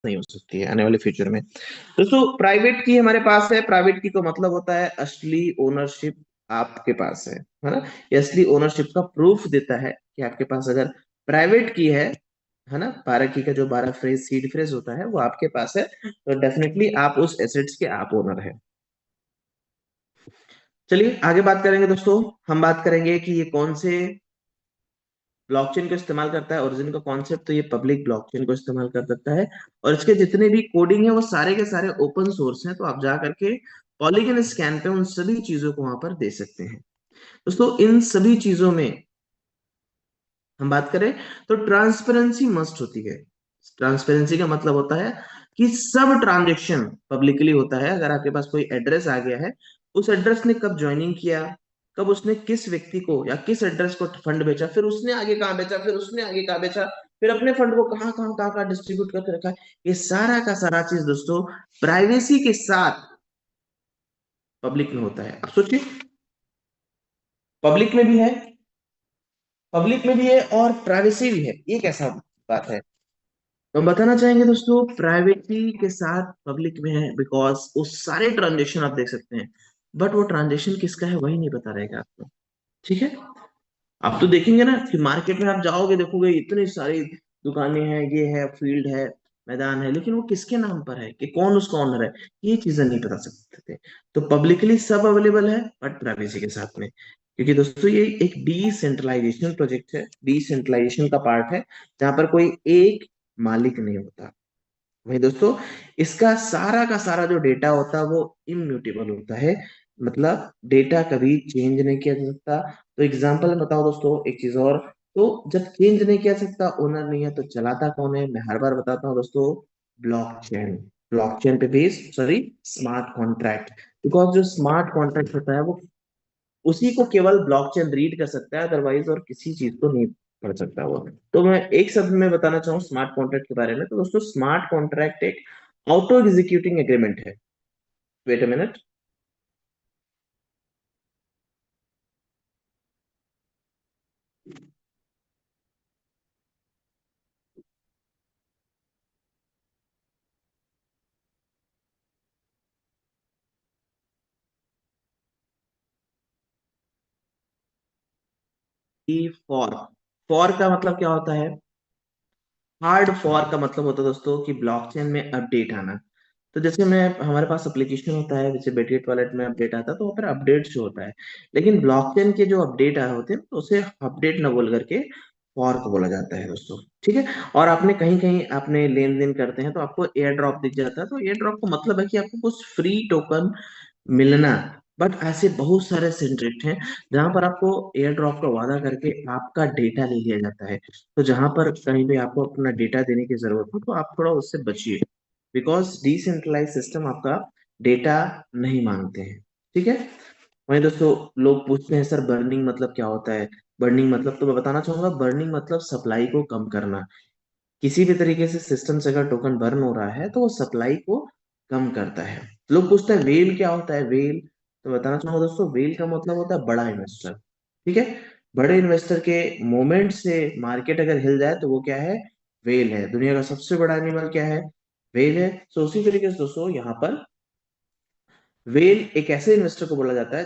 नहीं हो सकती है आने वाले फ्यूचर में। दोस्तों प्राइवेट की हमारे पास है, प्राइवेट की को मतलब होता है असली ओनरशिप आपके पास है ना। ये असली ओनरशिप का प्रूफ देता है कि आपके पास अगर प्राइवेट की है ना, 12 की का जो 12 फ्रेज सीड फ्रेज होता है वो आपके पास है, तो डेफिनेटली आप उस एसेट्स के आप ओनर है। चलिए आगे बात करेंगे दोस्तों। हम बात करेंगे कि ये कौन से ब्लॉकचेन को इस्तेमाल करता है। ओरिजिन का कॉन्सेप्ट तो ये पब्लिक ब्लॉकचेन को इस्तेमाल कर सकता है, और इसके जितने भी कोडिंग है वो सारे के सारे ओपन सोर्स हैं, तो आप जा करके पॉलीगन स्कैन पे उन सभी चीजों को वहां पर दे सकते हैं। दोस्तों इन सभी चीजों में हम बात करें तो ट्रांसपेरेंसी मस्ट होती है। ट्रांसपेरेंसी का मतलब होता है कि सब ट्रांजेक्शन पब्लिकली होता है। अगर आपके पास कोई एड्रेस आ गया है, उस एड्रेस ने कब ज्वाइनिंग किया, कब उसने किस व्यक्ति को या किस एड्रेस को फंड बेचा, फिर उसने आगे कहाँ बेचा, फिर उसने आगे कहाँ बेचा, फिर अपने फंड को कहाँ डिस्ट्रीब्यूट करके रखा है, ये सारा का सारा चीज दोस्तों प्राइवेसी के साथ पब्लिक में होता है। अब सोचिए, पब्लिक में भी है, पब्लिक में भी है और प्राइवेसी भी है, ये कैसा बात है। तो हम बताना चाहेंगे दोस्तों प्राइवेसी के साथ पब्लिक में है बिकॉज वो सारे ट्रांजेक्शन आप देख सकते हैं, बट वो ट्रांजेक्शन किसका है वही नहीं पता रहेगा आपको। ठीक है, आप तो देखेंगे ना कि मार्केट में आप जाओगे देखोगे इतनी सारी दुकानें हैं, ये है, फील्ड है, मैदान है, लेकिन वो किसके नाम पर है, कि कौन उसका ऑनर है, ये चीजें नहीं बता सकते थे। तो पब्लिकली सब अवेलेबल है बट प्राइवेसी के साथ में, क्योंकि दोस्तों ये एक डिसेंट्रलाइजेशन प्रोजेक्ट है, डिसेंट्रलाइजेशन का पार्ट है, जहां पर कोई एक मालिक नहीं होता। वही दोस्तों इसका सारा का सारा जो डेटा होता है वो इम्यूटेबल होता है, मतलब डेटा कभी चेंज नहीं किया जा सकता। तो एग्जांपल बताओ दोस्तों एक चीज और, तो जब चेंज नहीं किया जा सकता, ओनर नहीं है, तो चलाता कौन है, मैं हर बार बताता हूँ दोस्तों, ब्लॉकचेन। ब्लॉकचेन पे based sorry smart contract, because जो स्मार्ट कॉन्ट्रैक्ट होता है वो उसी को केवल ब्लॉकचेन रीड कर सकता है, अदरवाइज और किसी चीज को नहीं पढ़ सकता वो। तो मैं एक शब्द में बताना चाहूँ स्मार्ट कॉन्ट्रैक्ट के बारे में, तो दोस्तों स्मार्ट कॉन्ट्रैक्ट एक ऑटो एग्जीक्यूटिंग एग्रीमेंट है। Wait a minute. For, for का मतलब क्या होता है, हार्ड फॉर का मतलब होता है दोस्तों कि ब्लॉकचेन में अपडेट आना। तो जैसे मैं हमारे पास एप्लीकेशन होता है, जैसे बेटगेट वॉलेट में अपडेट आता है, तो वहाँ पर अपडेट जो होता है, लेकिन ब्लॉकचेन के जो अपडेट आए होते हैं तो उसे अपडेट ना बोल करके फॉर्क बोला जाता है दोस्तों। ठीक है, और आपने कहीं कहीं आपने लेन देन करते हैं तो आपको एयर ड्रॉप दिख जाता है, तो एयर ड्रॉप का मतलब है कि आपको कुछ फ्री टोकन मिलना। बट ऐसे बहुत सारे सेंट्रेट हैं जहां पर आपको एयर ड्रॉप का वादा करके आपका डेटा ले लिया जाता है। तो जहां पर कहीं भी आपको अपना डेटा देने की जरूरत हो तो आप थोड़ा उससे बचिए, बिकॉज डिसेंट्रलाइज सिस्टम आपका डेटा नहीं मांगते हैं। ठीक है, वहीं दोस्तों लोग पूछते हैं सर बर्निंग मतलब क्या होता है। बर्निंग मतलब तो मैं बताना चाहूंगा, बर्निंग मतलब सप्लाई को कम करना। किसी भी तरीके से सिस्टम से अगर टोकन बर्न हो रहा है तो वो सप्लाई को कम करता है। लोग पूछते हैं वेल क्या होता है, वेल तो बताना चाहूंगा दोस्तों, वेल का मतलब होता है बड़ा इन्वेस्टर। ठीक है, बड़े इन्वेस्टर के मोमेंट से मार्केट अगर हिल जाए तो वो क्या है, वेल है। दुनिया का सबसे बड़ा एनिमल क्या है, वेल है। तो उसी तरीके से दोस्तों यहाँ पर वेल एक ऐसे इन्वेस्टर को बोला जाता है